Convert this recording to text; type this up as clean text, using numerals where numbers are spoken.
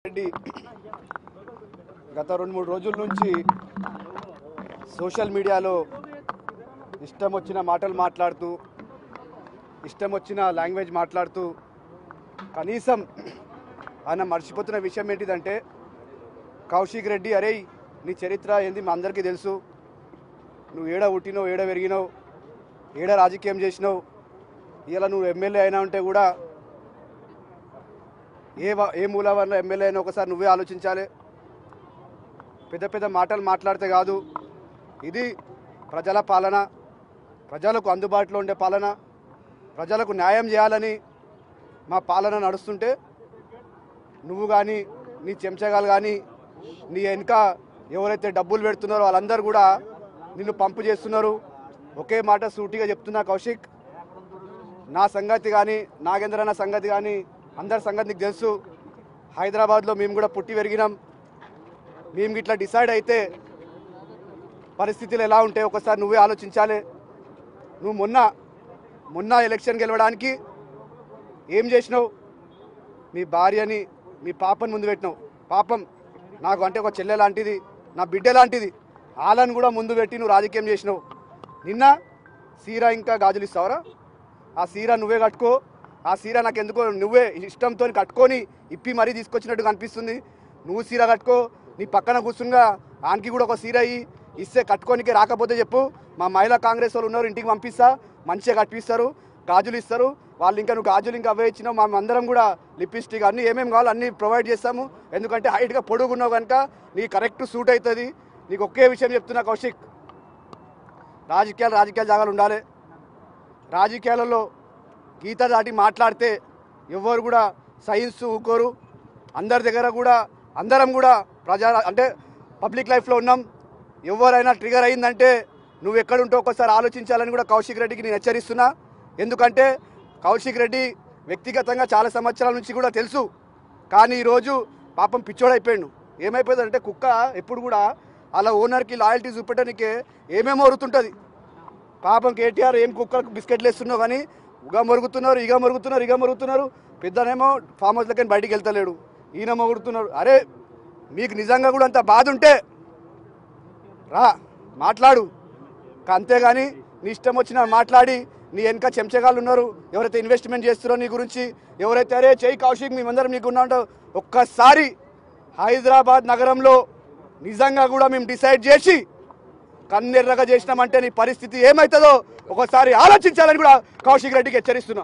రెడ్డి గత 2-3 రోజుల నుంచి సోషల్ మీడియాలో ఇష్టం వచ్చిన మాటలు మాట్లాడుతూ ఇష్టం వచ్చిన లాంగ్వేజ్ మాట్లాడుతూ కనీసం ఆయన మర్చిపోతున్న విషయం ఏంటిదంటే కౌశిక్ రెడ్డి అరే నీ చరిత్ర ఏంది మా అందరికీ తెలుసు. నువ్వు ఏడ పుట్టినావు, ఏడ పెరిగినావు, ఏడ రాజకీయం చేసినావు. ఇలా నువ్వు ఎమ్మెల్యే అయినా ఉంటే కూడా ఏ మూల వల్ల ఎమ్మెల్యే అయినా ఒకసారి నువ్వే ఆలోచించాలి. పెద్ద పెద్ద మాటలు మాట్లాడితే కాదు, ఇది ప్రజల పాలన, ప్రజలకు అందుబాటులో ఉండే పాలన, ప్రజలకు న్యాయం చేయాలని మా పాలన నడుస్తుంటే నువ్వు కానీ నీ చెంచగాలు కానీ నీ వెనుక ఎవరైతే డబ్బులు పెడుతున్నారో వాళ్ళందరూ కూడా నిన్ను పంపు చేస్తున్నారు. ఒకే మాట సూటిగా చెప్తున్నా కౌశిక్, నా సంగతి కానీ నాగేంద్రన్న సంగతి కానీ అందరి సంగతి నీకు తెలుసు. హైదరాబాద్లో మేము కూడా పుట్టి పెరిగినాం. మేము ఇట్లా డిసైడ్ అయితే పరిస్థితులు ఎలా ఉంటాయి ఒకసారి నువ్వే ఆలోచించాలి. నువ్వు మొన్న ఎలక్షన్ గెలవడానికి ఏం చేసినావు? మీ భార్యని మీ పాపని ముందు పెట్టినావు. పాపం నాకు అంటే ఒక చెల్లె లాంటిది, నా బిడ్డ లాంటిది, వాళ్ళని కూడా ముందు పెట్టి నువ్వు రాజకీయం చేసినావు. నిన్న సీరా ఇంకా గాజులు ఇస్తావరా? ఆ సీరా నువ్వే కట్టుకో. ఆ సీరా నాకు ఎందుకో నువ్వే ఇష్టంతో కట్టుకొని ఇప్పి మరీ తీసుకొచ్చినట్టుగా అనిపిస్తుంది. నువ్వు సీర కట్టుకో, నీ పక్కన కూర్చుంగా ఆనికి కూడా ఒక సీర ఇస్తే కట్టుకోనికి రాకపోతే చెప్పు, మా మహిళా కాంగ్రెస్ వాళ్ళు ఉన్నారు, ఇంటికి పంపిస్తా, మంచిగా కట్టిస్తారు, గాజులు ఇస్తారు వాళ్ళు. ఇంకా నువ్వు గాజులు ఇంకా అవే ఇచ్చినావు. మా అందరం కూడా లిప్స్టిక్ అన్నీ ఏమేమి కావాలో అన్నీ ప్రొవైడ్ చేస్తాము. ఎందుకంటే హైట్గా పొడుగున్నావు కనుక నీకు కరెక్ట్ సూట్ అవుతుంది. నీకు ఒకే విషయం చెప్తున్నా కౌశిక్, రాజకీయాలు జాగాలు ఉండాలి. రాజకీయాలలో గీత దాటి మాట్లాడితే ఎవరు కూడా సైన్స్ ఊకోరు. అందరి దగ్గర కూడా అందరం కూడా అంటే పబ్లిక్ లైఫ్లో ఉన్నాం. ఎవరైనా ట్రిగర్ అయిందంటే నువ్వు ఎక్కడుంటో ఒకసారి ఆలోచించాలని కూడా కౌశిక్ రెడ్డికి నేను హెచ్చరిస్తున్నా. ఎందుకంటే కౌశిక్ రెడ్డి వ్యక్తిగతంగా చాలా సంవత్సరాల నుంచి కూడా తెలుసు. కానీ ఈరోజు పాపం పిచ్చోడైపోయాడు. ఏమైపోయిందంటే కుక్క ఎప్పుడు కూడా అలా ఓనర్కి లాయల్టీ చూపెట్టడానికే ఏమేమో వరుతుంటుంది. పాపం కేటీఆర్ ఏం కుక్కలకు బిస్కెట్లు వేస్తున్నావు కానీ ఇగ మొరుగుతున్నారు. పెద్దనేమో ఫామ్ హౌస్లకి బయటికి వెళ్తలేడు, ఈయన మొగుడుతున్నారు. అరే మీకు నిజంగా కూడా అంత బాధ ఉంటే రా మాట్లాడు. అంతేగాని నీ ఇష్టం వచ్చిన మాట్లాడి నీ వెనక చెంచగాళ్ళు ఉన్నారు, ఎవరైతే ఇన్వెస్ట్మెంట్ చేస్తున్నారో నీ గురించి, ఎవరైతే అరే చెయ్యి కౌశిక్ మేమందరం నీకు ఉన్నాంటో ఒక్కసారి హైదరాబాద్ నగరంలో నిజంగా కూడా మేము డిసైడ్ చేసి కన్నెర్రగా చేసినామంటే నీ పరిస్థితి ఏమవుతుందో ఒకసారి ఆలోచించాలని కూడా కౌశిక్ రెడ్డికి హెచ్చరిస్తున్నా.